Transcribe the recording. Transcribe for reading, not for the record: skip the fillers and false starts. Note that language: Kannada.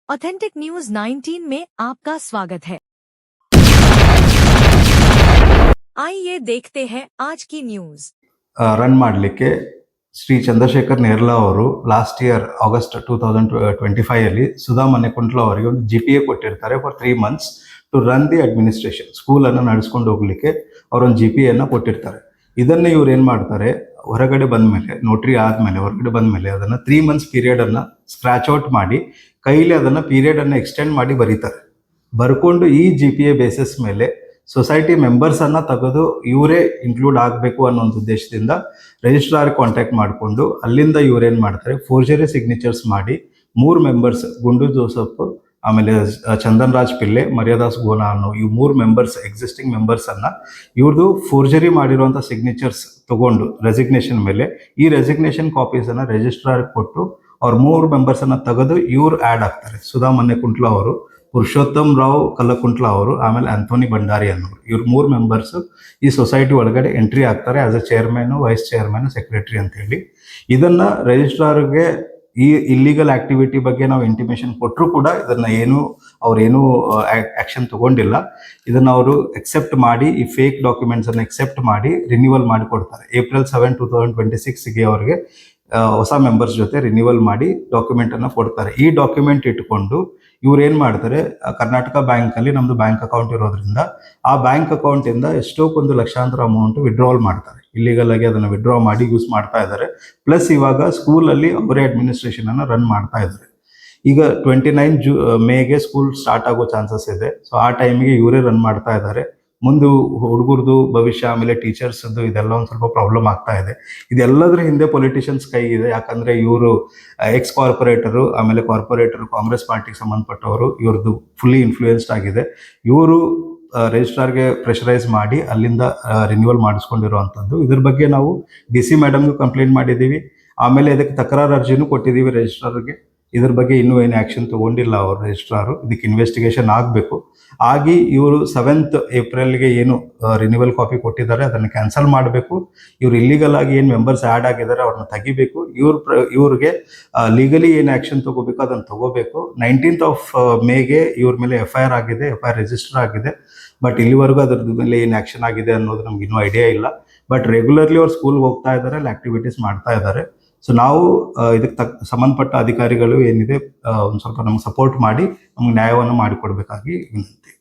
ऑथेंटिक न्यूज 19 में आपका स्वागत है। आइए देखते हैं आज की न्यूज। ರನ್ ಮಾಡಲಿಕ್ಕೆ ಶ್ರೀ ಚಂದ್ರಶೇಖರ್ ನೇರ್ಲಾ ಅವರು ಲಾಸ್ಟ್ ಇಯರ್ ಆಗಸ್ಟ್ 2025 ಅಲ್ಲಿ ಸುಧಾ ಮನೆಕುಂಟ್ಲ ಅವರಿಗೆ ಒಂದು GPA ಕೊಟ್ಟಿರ್ತಾರೆ for 3 months to run the administration. ಸ್ಕೂಲನ್ನು ನಡೆಸ್ಕೊಂಡು ಹೋಗ್ಲಿಕ್ಕೆ ಅವರೊಂದು GPA ಕೊಟ್ಟಿರ್ತಾರೆ. ಇದನ್ನು ಇವ್ರು ಏನು ಮಾಡ್ತಾರೆ, ಹೊರಗಡೆ ಬಂದ ಮೇಲೆ ನೋಟ್ರಿ ಆದಮೇಲೆ ಹೊರಗಡೆ ಬಂದ ಮೇಲೆ ಅದನ್ನು 3 months ಪೀರಿಯಡನ್ನು ಸ್ಕ್ರಾಚ್ ಔಟ್ ಮಾಡಿ ಕೈಲಿ ಅದನ್ನು ಪೀರಿಯಡನ್ನು ಎಕ್ಸ್ಟೆಂಡ್ ಮಾಡಿ ಬರೀತಾರೆ. ಬರ್ಕೊಂಡು ಈ GPA ಬೇಸಿಸ್ ಮೇಲೆ ಸೊಸೈಟಿ ಮೆಂಬರ್ಸನ್ನು ತೆಗೆದು ಇವರೇ ಇನ್ಕ್ಲೂಡ್ ಆಗಬೇಕು ಅನ್ನೋ ಒಂದು ಉದ್ದೇಶದಿಂದ ರಿಜಿಸ್ಟ್ರಾರ್ ಕಾಂಟ್ಯಾಕ್ಟ್ ಮಾಡಿಕೊಂಡು ಅಲ್ಲಿಂದ ಇವರೇನು ಮಾಡ್ತಾರೆ, ಫೋರ್ಜರಿ ಸಿಗ್ನೇಚರ್ಸ್ ಮಾಡಿ 3 ಮೆಂಬರ್ಸ್, ಗುಂಡು ಜೋಸಫ್, ಆಮೇಲೆ ಚಂದನ್ ರಾಜ್ ಪಿಲ್ಲೆ, ಮರ್ಯಾದಾಸ್ ಗೋನಾ ಅನ್ನೋ ಈ 3 ಮೆಂಬರ್ಸ್, ಎಕ್ಸಿಸ್ಟಿಂಗ್ ಮೆಂಬರ್ಸನ್ನು ಇವ್ರದ್ದು ಫೋರ್ಜರಿ ಮಾಡಿರುವಂಥ ಸಿಗ್ನೇಚರ್ಸ್ ತಗೊಂಡು ರೆಸಿಗ್ನೇಷನ್ ಮೇಲೆ ಈ ರೆಸಿಗ್ನೇಷನ್ ಕಾಪೀಸನ್ನು ರಿಜಿಸ್ಟ್ರಾರ್ ಕೊಟ್ಟು ಅವ್ರ 3 ಮೆಂಬರ್ಸನ್ನು ತೆಗೆದು ಇವ್ರು ಆ್ಯಡ್ ಆಗ್ತಾರೆ. ಸುಧಾ ಮನೆಕುಂಟ್ಲ ಅವರು, ಪುರುಷೋತ್ತಮ್ ರಾವ್ ಕಲ್ಲಕುಂಟ್ಲ ಅವರು, ಆಮೇಲೆ ಆಂಥೋನಿ ಭಂಡಾರಿ ಅನ್ನೋರು, ಇವ್ರು 3 ಮೆಂಬರ್ಸು ಈ ಸೊಸೈಟಿ ಒಳಗಡೆ ಎಂಟ್ರಿ ಆಗ್ತಾರೆ as A ಚೇರ್ಮನ್ನು, vice chairman, secretary ಅಂತೇಳಿ. ಇದನ್ನು ರಿಜಿಸ್ಟ್ರಾರ್ಗೆ ಈ ಇಲ್ಲಿಗಲ್ ಆಕ್ಟಿವಿಟಿ ಬಗ್ಗೆ ನಾವು ಇಂಟಿಮೇಷನ್ ಕೊಟ್ಟರು ಕೂಡ ಇದನ್ನು ಅವ್ರೇನು ಆ್ಯಕ್ಷನ್ ತಗೊಂಡಿಲ್ಲ. ಇದನ್ನು ಅವರು ಎಕ್ಸೆಪ್ಟ್ ಮಾಡಿ ಈ ಫೇಕ್ ಡಾಕ್ಯುಮೆಂಟ್ಸನ್ನು ಎಕ್ಸೆಪ್ಟ್ ಮಾಡಿ ರಿನ್ಯೂವಲ್ ಮಾಡಿ ಕೊಡ್ತಾರೆ. April 7, 2026ಗೆ ಅವರಿಗೆ ಹೊಸ ಮೆಂಬರ್ಸ್ ಜೊತೆ ರಿನ್ಯೂವಲ್ ಮಾಡಿ ಡಾಕ್ಯುಮೆಂಟನ್ನು ಕೊಡ್ತಾರೆ. ಈ ಡಾಕ್ಯುಮೆಂಟ್ ಇಟ್ಕೊಂಡು ಇವ್ರು ಏನು ಮಾಡ್ತಾರೆ, ಕರ್ನಾಟಕ ಬ್ಯಾಂಕಲ್ಲಿ ನಮ್ಮದು ಬ್ಯಾಂಕ್ ಅಕೌಂಟ್ ಇರೋದ್ರಿಂದ ಆ ಬ್ಯಾಂಕ್ ಅಕೌಂಟಿಂದ ಎಷ್ಟೊಂದು ಲಕ್ಷಾಂತರ ಅಮೌಂಟ್ ವಿಡ್ರಾವಲ್ ಮಾಡ್ತಾರೆ. ಇಲ್ಲಿಗಲ್ ಆಗಿ ಅದನ್ನು ವಿಡ್ರಾ ಮಾಡಿ ಯೂಸ್ ಮಾಡ್ತಾ ಇದ್ದಾರೆ. ಪ್ಲಸ್ ಇವಾಗ ಸ್ಕೂಲಲ್ಲಿ ಅವರೇ ಅಡ್ಮಿನಿಸ್ಟ್ರೇಷನನ್ನು ರನ್ ಮಾಡ್ತಾ ಇದ್ದಾರೆ. ಈಗ 29 ಮೇಗೆ ಸ್ಕೂಲ್ ಸ್ಟಾರ್ಟ್ ಆಗೋ ಚಾನ್ಸಸ್ ಇದೆ. ಸೊ ಆ ಟೈಮಿಗೆ ಇವರೇ ರನ್ ಮಾಡ್ತಾ ಇದ್ದಾರೆ. ಮುಂದೆ ಹುಡುಗರದು ಭವಿಷ್ಯ, ಆಮೇಲೆ ಟೀಚರ್ಸ್ದು ಇದೆಲ್ಲ ಒಂದು ಸ್ವಲ್ಪ ಪ್ರಾಬ್ಲಮ್ ಆಗ್ತಾ ಇದೆ. ಇದೆಲ್ಲದ್ರ ಹಿಂದೆ ಪೊಲಿಟಿಷಿಯನ್ಸ್ ಕೈ ಇದೆ. ಯಾಕಂದರೆ ಇವರು ಎಕ್ಸ್ ಕಾರ್ಪೊರೇಟರು, ಆಮೇಲೆ ಕಾರ್ಪೊರೇಟರು ಕಾಂಗ್ರೆಸ್ ಪಾರ್ಟಿಗೆ ಸಂಬಂಧಪಟ್ಟವರು, ಇವ್ರದ್ದು ಫುಲ್ಲಿ ಇನ್ಫ್ಲೂಯೆನ್ಸ್ಡ್ ಆಗಿದೆ. ಇವರು ರಿಜಿಸ್ಟ್ರಾರ್ಗೆ ಪ್ರೆಷರೈಸ್ ಮಾಡಿ ಅಲ್ಲಿಂದ ರಿನ್ಯೂವಲ್ ಮಾಡಿಸ್ಕೊಂಡಿರುವಂಥದ್ದು. ಇದ್ರ ಬಗ್ಗೆ ನಾವು DC ಮೇಡಮ್ಗೂ ಕಂಪ್ಲೇಂಟ್ ಮಾಡಿದ್ದೀವಿ. ಆಮೇಲೆ ಇದಕ್ಕೆ ತಕರಾರು ಅರ್ಜಿನೂ ಕೊಟ್ಟಿದ್ದೀವಿ ರಿಜಿಸ್ಟ್ರಾರ್ಗೆ. ಇದ್ರ ಬಗ್ಗೆ ಇನ್ನೂ ಏನು ಆ್ಯಕ್ಷನ್ ತೊಗೊಂಡಿಲ್ಲ ಅವರು ರಿಜಿಸ್ಟ್ರಾರು. ಇದಕ್ಕೆ ಇನ್ವೆಸ್ಟಿಗೇಷನ್ ಆಗಬೇಕು. ಆಗಿ ಇವರು 7th ಏಪ್ರಿಲ್ಗೆ ಏನು ರಿನ್ಯೂವಲ್ ಕಾಪಿ ಕೊಟ್ಟಿದ್ದಾರೆ ಅದನ್ನು ಕ್ಯಾನ್ಸಲ್ ಮಾಡಬೇಕು. ಇವರು ಇಲ್ಲಿಗಲ್ ಆಗಿ ಏನು ಮೆಂಬರ್ಸ್ ಆ್ಯಡ್ ಆಗಿದ್ದಾರೆ ಅವ್ರನ್ನ ತೆಗಿಬೇಕು. ಇವ್ರಿಗೆ ಲೀಗಲಿ ಏನು ಆ್ಯಕ್ಷನ್ ತೊಗೋಬೇಕು ಅದನ್ನು ತೊಗೋಬೇಕು. 19th ಮೇಗೆ ಇವ್ರ ಮೇಲೆ FIR ಆಗಿದೆ, FIR ರಿಜಿಸ್ಟರ್ ಆಗಿದೆ. ಬಟ್ ಇಲ್ಲಿವರೆಗೂ ಅದ್ರ ಮೇಲೆ ಏನು ಆ್ಯಕ್ಷನ್ ಆಗಿದೆ ಅನ್ನೋದು ನಮ್ಗೆ ಇನ್ನೂ ಐಡಿಯಾ ಇಲ್ಲ. ಬಟ್ ರೆಗ್ಯುಲರ್ಲಿ ಅವ್ರು ಸ್ಕೂಲ್ಗೆ ಹೋಗ್ತಾ ಇದ್ದಾರೆ, ಅಲ್ಲಿ ಆ್ಯಕ್ಟಿವಿಟೀಸ್ ಮಾಡ್ತಾ ಇದ್ದಾರೆ. ಸೊ ನಾವು ಇದಕ್ಕೆ ಸಂಬಂಧಪಟ್ಟ ಅಧಿಕಾರಿಗಳು ಏನಿದೆ ಒಂದು ಸ್ವಲ್ಪ ನಮ್ಗೆ ಸಪೋರ್ಟ್ ಮಾಡಿ ನಮ್ಗೆ ನ್ಯಾಯವನ್ನು ಮಾಡಿಕೊಡ್ಬೇಕಾಗಿ ವಿನಂತಿ.